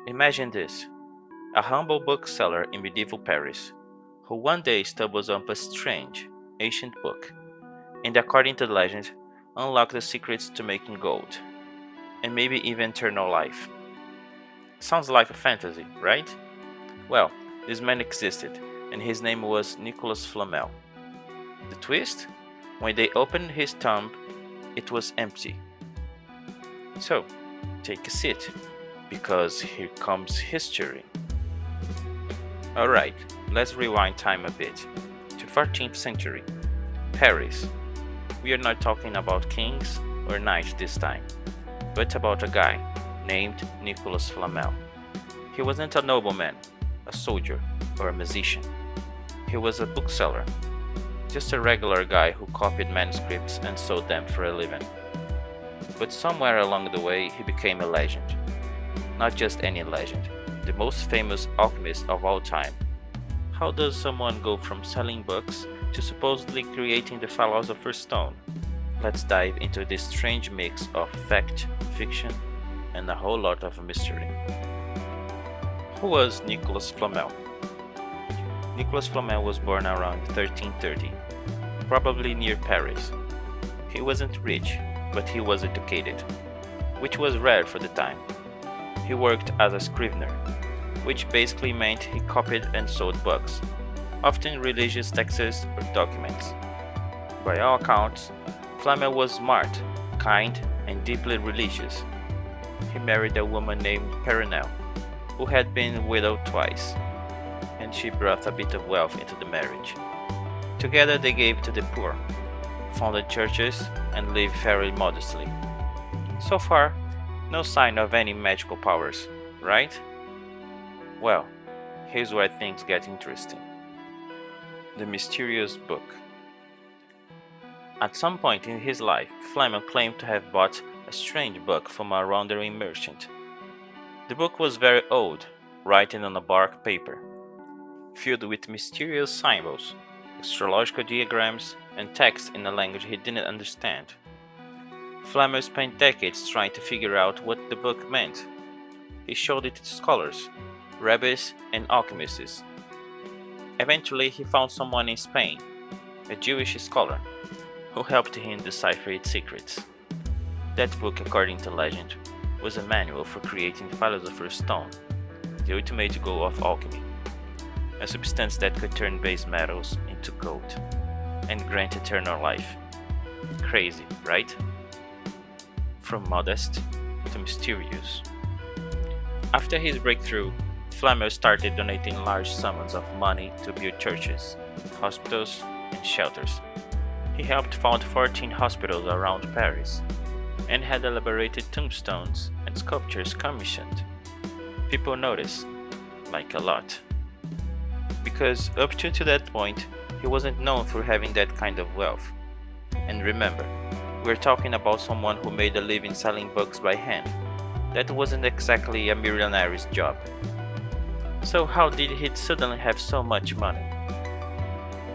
Imagine this: a humble bookseller in medieval Paris, who one day stumbles on a strange, ancient book, and according to the legend, unlocks the secrets to making gold, and maybe even eternal life. Sounds like a fantasy, right? Well, this man existed, and his name was Nicolas Flamel. The twist? When they opened his tomb, it was empty. So, take a seat, because here comes history. Alright, let's rewind time a bit to 14th century, Paris. We are not talking about kings or knights this time, but about a guy named Nicolas Flamel. He wasn't a nobleman, a soldier, or a musician. He was a bookseller, just a regular guy who copied manuscripts and sold them for a living. But somewhere along the way, he became a legend. Not just any legend, the most famous alchemist of all time. How does someone go from selling books to supposedly creating the Philosopher's Stone? Let's dive into this strange mix of fact, fiction, and a whole lot of mystery. Who was Nicolas Flamel? Nicolas Flamel was born around 1330, probably near Paris. He wasn't rich, but he was educated, which was rare for the time. He worked as a scrivener, which basically meant he copied and sold books, often religious texts or documents. By all accounts, Flamel was smart, kind, and deeply religious. He married a woman named Perronel, who had been widowed twice, and she brought a bit of wealth into the marriage. Together they gave to the poor, founded churches, and lived very modestly. So far, no sign of any magical powers, right? Well, here's where things get interesting. The mysterious book. At some point in his life, Flamel claimed to have bought a strange book from a wandering merchant. The book was very old, written on a bark paper, filled with mysterious symbols, astrological diagrams, and text in a language he didn't understand. Flamel spent decades trying to figure out what the book meant. He showed it to scholars, rabbis, and alchemists. Eventually, he found someone in Spain, a Jewish scholar, who helped him decipher its secrets. That book, according to legend, was a manual for creating Philosopher's Stone, the ultimate goal of alchemy, a substance that could turn base metals into gold and grant eternal life. Crazy, right? From modest to mysterious. After his breakthrough, Flamel started donating large sums of money to build churches, hospitals, and shelters. He helped found 14 hospitals around Paris and had elaborated tombstones and sculptures commissioned. People noticed, like a lot. Because up to that point, he wasn't known for having that kind of wealth. And remember, we're talking about someone who made a living selling books by hand. That wasn't exactly a millionaire's job. So how did he suddenly have so much money?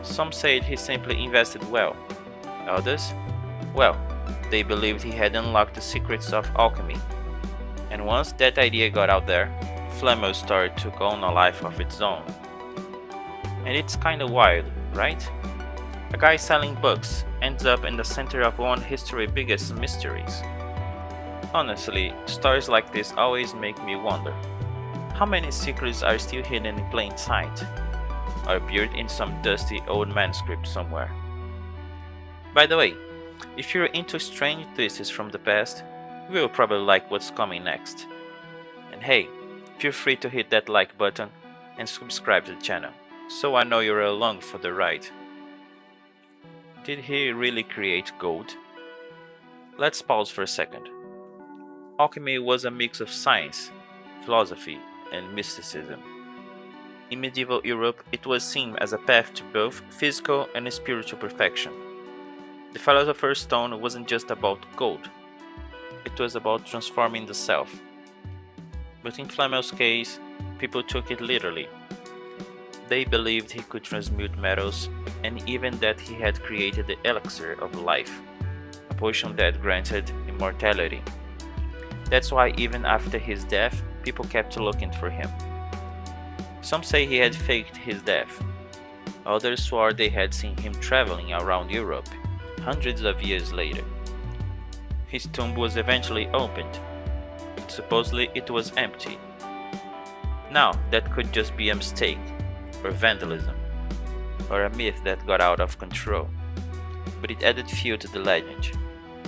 Some said he simply invested well. Others, well, they believed he had unlocked the secrets of alchemy. And once that idea got out there, Flamel started to go on a life of its own. And it's kinda wild, right? A guy selling books ends up in the center of one of history's biggest mysteries. Honestly, stories like this always make me wonder, how many secrets are still hidden in plain sight, or buried in some dusty old manuscript somewhere? By the way, if you're into strange twists from the past, you will probably like what's coming next. And hey, feel free to hit that like button and subscribe to the channel, so I know you're along for the ride. Did he really create gold? Let's pause for a second. Alchemy was a mix of science, philosophy, and mysticism. In medieval Europe, it was seen as a path to both physical and spiritual perfection. The Philosopher's Stone wasn't just about gold, it was about transforming the self. But in Flamel's case, people took it literally. They believed he could transmute metals, and even that he had created the elixir of life, a potion that granted immortality. That's why even after his death, people kept looking for him. Some say he had faked his death. Others swore they had seen him traveling around Europe hundreds of years later. His tomb was eventually opened, but supposedly it was empty. Now, that could just be a mistake, or vandalism, or a myth that got out of control, but it added fuel to the legend,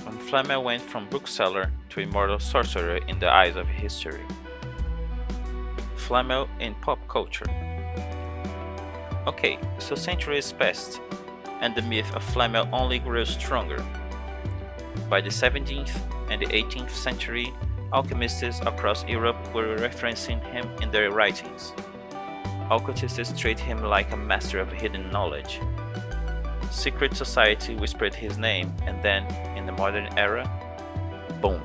and Flamel went from bookseller to immortal sorcerer in the eyes of history. Flamel in pop culture. Okay, so centuries passed, and the myth of Flamel only grew stronger. By the 17th and the 18th century, alchemists across Europe were referencing him in their writings. Occultists treat him like a master of hidden knowledge. Secret society whispered his name, and then, in the modern era, boom,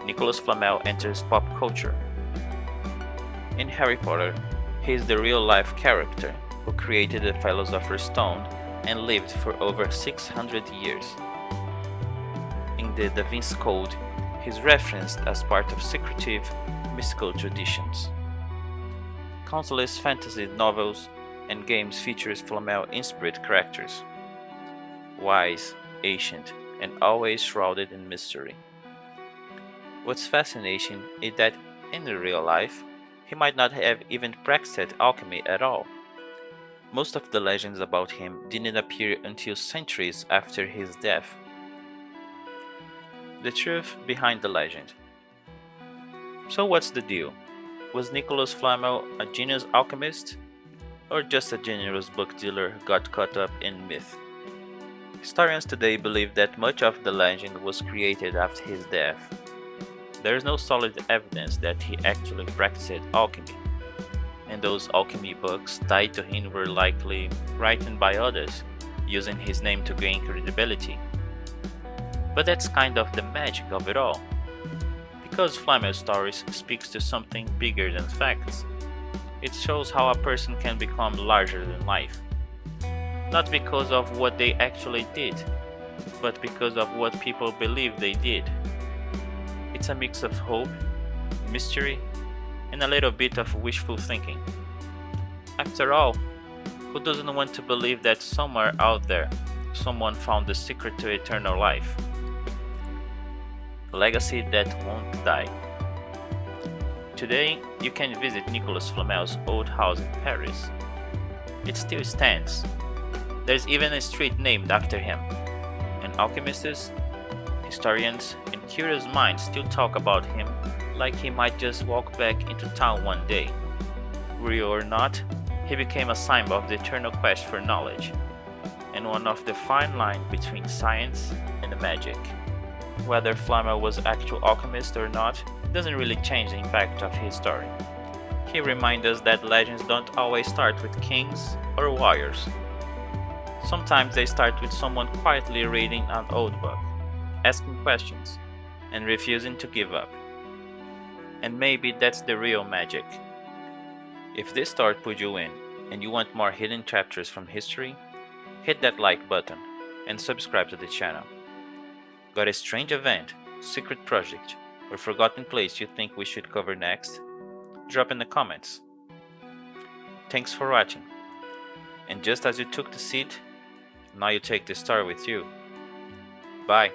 Nicolas Flamel enters pop culture. In Harry Potter, he is the real-life character who created the Philosopher's Stone and lived for over 600 years. In the Da Vinci Code, he is referenced as part of secretive, mystical traditions. Countless fantasy novels and games features Flamel-inspired characters, wise, ancient, and always shrouded in mystery. What's fascinating is that in real life, he might not have even practiced alchemy at all. Most of the legends about him didn't appear until centuries after his death. The truth behind the legend. So what's the deal? Was Nicolas Flamel a genius alchemist? Or just a generous book dealer who got caught up in myth? Historians today believe that much of the legend was created after his death. There is no solid evidence that he actually practiced alchemy, and those alchemy books tied to him were likely written by others, using his name to gain credibility. But that's kind of the magic of it all. Because Flamel's stories speaks to something bigger than facts, it shows how a person can become larger than life. Not because of what they actually did, but because of what people believe they did. It's a mix of hope, mystery, and a little bit of wishful thinking. After all, who doesn't want to believe that somewhere out there, someone found the secret to eternal life? A legacy that won't die. Today, you can visit Nicolas Flamel's old house in Paris. It still stands. There's even a street named after him, and alchemists, historians, and curious minds still talk about him like he might just walk back into town one day. Real or not, he became a symbol of the eternal quest for knowledge, and one of the fine line between science and magic. Whether Flamel was an actual alchemist or not doesn't really change the impact of his story. He reminds us that legends don't always start with kings or warriors. Sometimes they start with someone quietly reading an old book, asking questions, and refusing to give up. And maybe that's the real magic. If this story put you in, and you want more hidden chapters from history, hit that like button and subscribe to the channel. Got a strange event, secret project, or forgotten place you think we should cover next? Drop in the comments. Thanks for watching. And just as you took the seat, now you take the story with you. Bye.